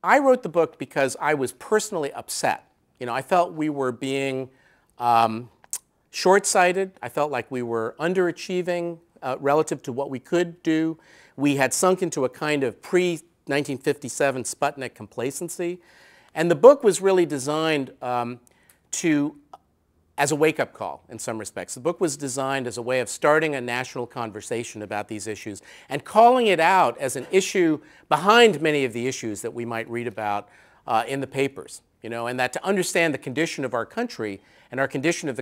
I wrote the book because I was personally upset. I felt we were being short-sighted. I felt like we were underachieving relative to what we could do. We had sunk into a kind of pre-1957 Sputnik complacency. And the book was really designed as a wake-up call in some respects. The book was designed as a way of starting a national conversation about these issues and calling it out as an issue behind many of the issues that we might read about in the papers. And that to understand the condition of our country and our condition of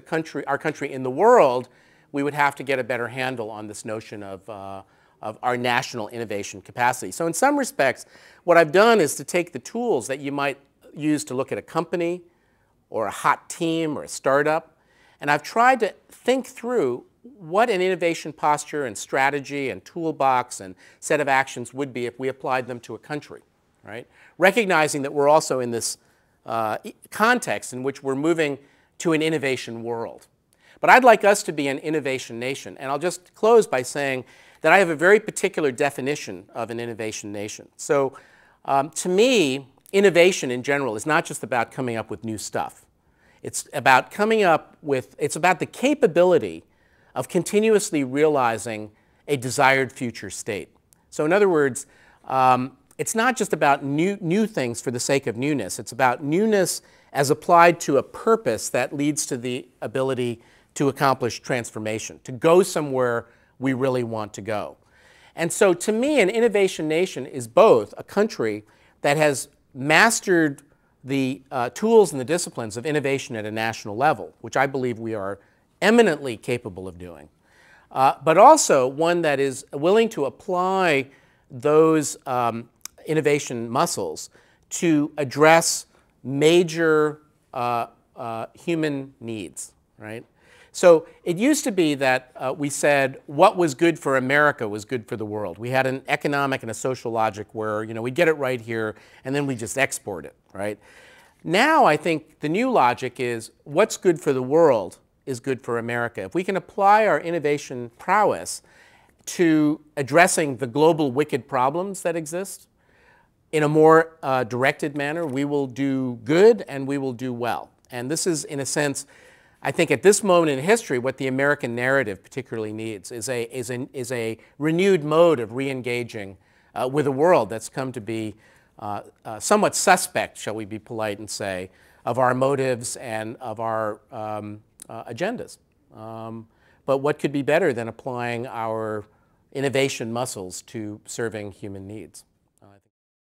our country in the world, we would have to get a better handle on this notion of our national innovation capacity. So in some respects, what I've done is to take the tools that you might use to look at a company or a hot team or a startup, and I've tried to think through what an innovation posture and strategy and toolbox and set of actions would be if we applied them to a country, right? Recognizing that we're also in this context in which we're moving to an innovation world. But I'd like us to be an innovation nation, and I'll just close by saying that I have a very particular definition of an innovation nation. So to me, innovation in general is not just about coming up with new stuff. It's about it's about the capability of continuously realizing a desired future state. So in other words, it's not just about new things for the sake of newness. It's about newness as applied to a purpose that leads to the ability to accomplish transformation, to go somewhere we really want to go. And so to me, an innovation nation is both a country that has mastered the tools and the disciplines of innovation at a national level, which I believe we are eminently capable of doing, but also one that is willing to apply those innovation muscles to address major human needs, right? So it used to be that we said what was good for America was good for the world. We had an economic and a social logic where we get it right here and then we just export it, right? Now I think the new logic is what's good for the world is good for America. If we can apply our innovation prowess to addressing the global wicked problems that exist in a more directed manner, we will do good and we will do well. And this is, in a sense, I think at this moment in history, what the American narrative particularly needs is a renewed mode of re-engaging with a world that's come to be somewhat suspect, shall we be polite and say, of our motives and of our agendas. But what could be better than applying our innovation muscles to serving human needs?